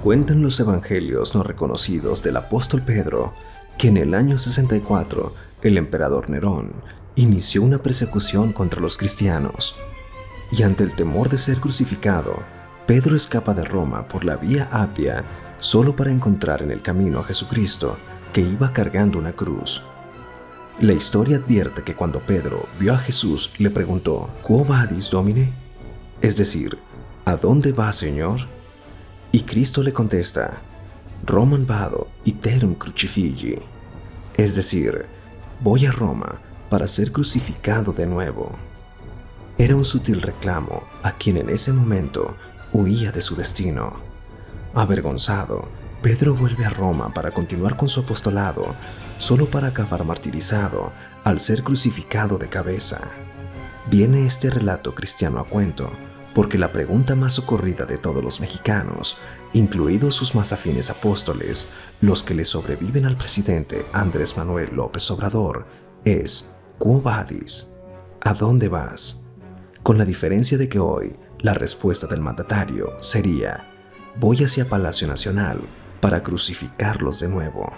Cuentan los evangelios no reconocidos del apóstol Pedro que en el año 64 el emperador Nerón inició una persecución contra los cristianos. Y ante el temor de ser crucificado, Pedro escapa de Roma por la vía Apia solo para encontrar en el camino a Jesucristo, que iba cargando una cruz. La historia advierte que cuando Pedro vio a Jesús le preguntó: ¿Quo vadis, Domine? Es decir, ¿a dónde va, Señor? Y Cristo le contesta: Romam vado iterum crucifigi. Es decir, voy a Roma para ser crucificado de nuevo. Era un sutil reclamo a quien en ese momento huía de su destino. Avergonzado, Pedro vuelve a Roma para continuar con su apostolado, solo para acabar martirizado al ser crucificado de cabeza. Viene este relato cristiano a cuento porque la pregunta más socorrida de todos los mexicanos, incluidos sus más afines apóstoles, los que le sobreviven al presidente Andrés Manuel López Obrador, es: ¿Quo vadis? ¿A dónde vas? Con la diferencia de que hoy la respuesta del mandatario sería: voy hacia Palacio Nacional para crucificarlos de nuevo.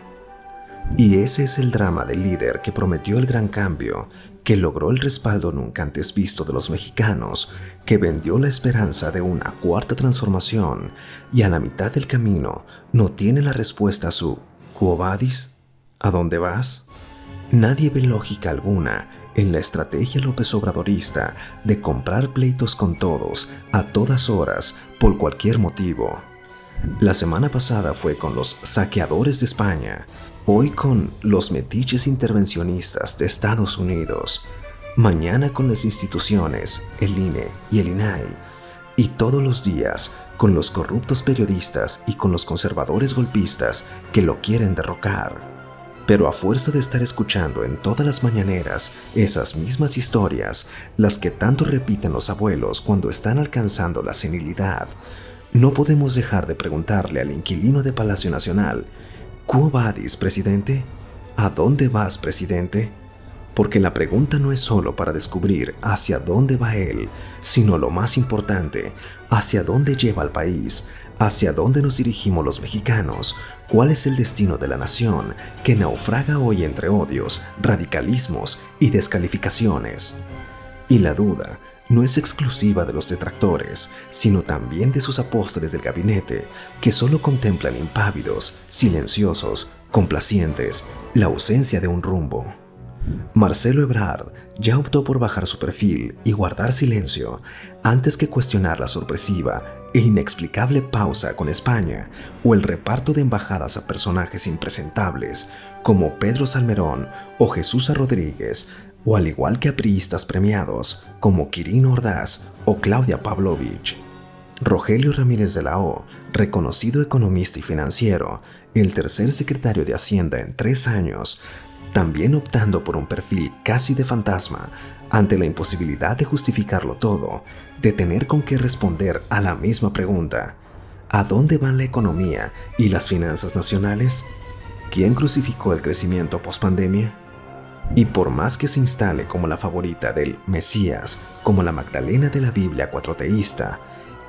Y ese es el drama del líder que prometió el gran cambio, que logró el respaldo nunca antes visto de los mexicanos, que vendió la esperanza de una cuarta transformación y a la mitad del camino no tiene la respuesta a su ¿Quo vadis? ¿A dónde vas? Nadie ve lógica alguna en la estrategia López Obradorista de comprar pleitos con todos, a todas horas, por cualquier motivo. La semana pasada fue con los saqueadores de España, hoy con los metiches intervencionistas de Estados Unidos, mañana con las instituciones, el INE y el INAI, y todos los días con los corruptos periodistas y con los conservadores golpistas que lo quieren derrocar. Pero a fuerza de estar escuchando en todas las mañaneras esas mismas historias, las que tanto repiten los abuelos cuando están alcanzando la senilidad, no podemos dejar de preguntarle al inquilino de Palacio Nacional: ¿Quo vadis, presidente? ¿A dónde vas, presidente? Porque la pregunta no es solo para descubrir hacia dónde va él, sino lo más importante, hacia dónde lleva al país, hacia dónde nos dirigimos los mexicanos, cuál es el destino de la nación que naufraga hoy entre odios, radicalismos y descalificaciones. Y la duda no es exclusiva de los detractores, sino también de sus apóstoles del gabinete, que solo contemplan impávidos, silenciosos, complacientes, la ausencia de un rumbo. Marcelo Ebrard ya optó por bajar su perfil y guardar silencio antes que cuestionar la sorpresiva e inexplicable pausa con España o el reparto de embajadas a personajes impresentables como Pedro Salmerón o Jesús Rodríguez, o al igual que a priistas premiados como Quirino Ordaz o Claudia Pavlovich. Rogelio Ramírez de la O, reconocido economista y financiero, el tercer secretario de Hacienda en 3 años, también optando por un perfil casi de fantasma ante la imposibilidad de justificarlo todo, de tener con qué responder a la misma pregunta: ¿a dónde van la economía y las finanzas nacionales? ¿Quién crucificó el crecimiento pospandemia? Y por más que se instale como la favorita del Mesías, como la Magdalena de la Biblia cuatroteísta,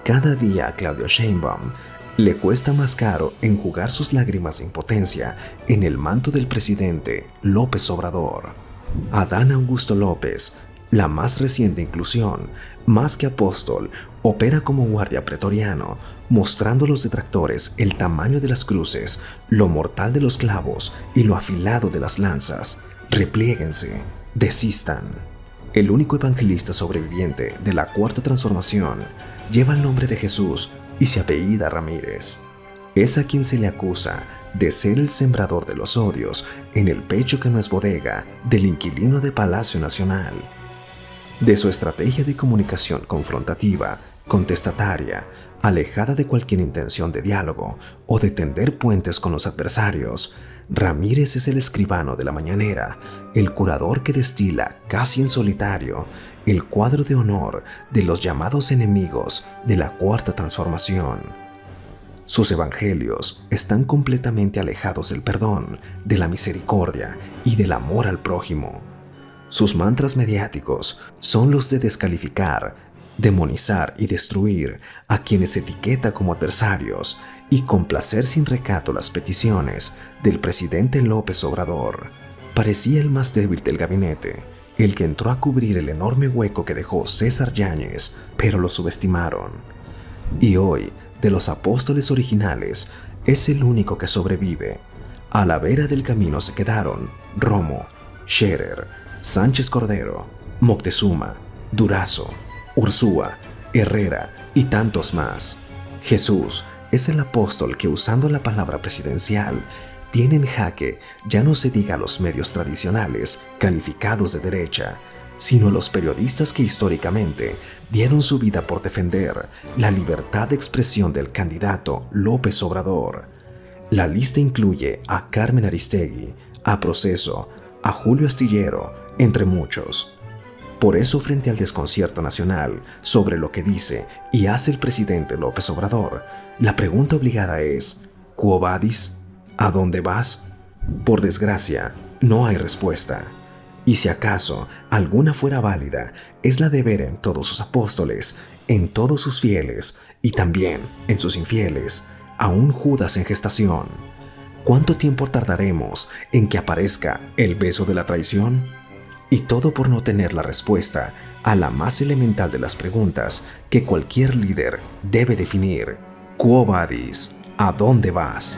cada día a Claudio Sheinbaum le cuesta más caro enjugar sus lágrimas de impotencia en el manto del presidente López Obrador. Adán Augusto López, la más reciente inclusión, más que apóstol, opera como guardia pretoriano, mostrando a los detractores el tamaño de las cruces, lo mortal de los clavos y lo afilado de las lanzas. Repliéguense, desistan. El único evangelista sobreviviente de la Cuarta Transformación lleva el nombre de Jesús y se apellida Ramírez. Es a quien se le acusa de ser el sembrador de los odios en el pecho que no es bodega del inquilino de Palacio Nacional. De su estrategia de comunicación confrontativa, contestataria, alejada de cualquier intención de diálogo o de tender puentes con los adversarios, Ramírez es el escribano de la mañanera, el curador que destila, casi en solitario, el cuadro de honor de los llamados enemigos de la Cuarta Transformación. Sus evangelios están completamente alejados del perdón, de la misericordia y del amor al prójimo. Sus mantras mediáticos son los de descalificar, demonizar y destruir a quienes etiqueta como adversarios y complacer sin recato las peticiones del presidente López Obrador. Parecía el más débil del gabinete, el que entró a cubrir el enorme hueco que dejó César Yáñez, pero lo subestimaron. Y hoy, de los apóstoles originales, es el único que sobrevive. A la vera del camino se quedaron Romo, Scherer, Sánchez Cordero, Moctezuma, Durazo, Ursúa, Herrera y tantos más. Jesús es el apóstol que, usando la palabra presidencial, tiene en jaque, ya no se diga a los medios tradicionales calificados de derecha, sino a los periodistas que históricamente dieron su vida por defender la libertad de expresión del candidato López Obrador. La lista incluye a Carmen Aristegui, a Proceso, a Julio Astillero, entre muchos. Por eso, frente al desconcierto nacional sobre lo que dice y hace el presidente López Obrador, la pregunta obligada es: ¿Quo vadis? ¿A dónde vas? Por desgracia, no hay respuesta. Y si acaso alguna fuera válida, es la de ver en todos sus apóstoles, en todos sus fieles y también en sus infieles, a un Judas en gestación. ¿Cuánto tiempo tardaremos en que aparezca el beso de la traición? Y todo por no tener la respuesta a la más elemental de las preguntas que cualquier líder debe definir: ¿Quo vadis? ¿A dónde vas?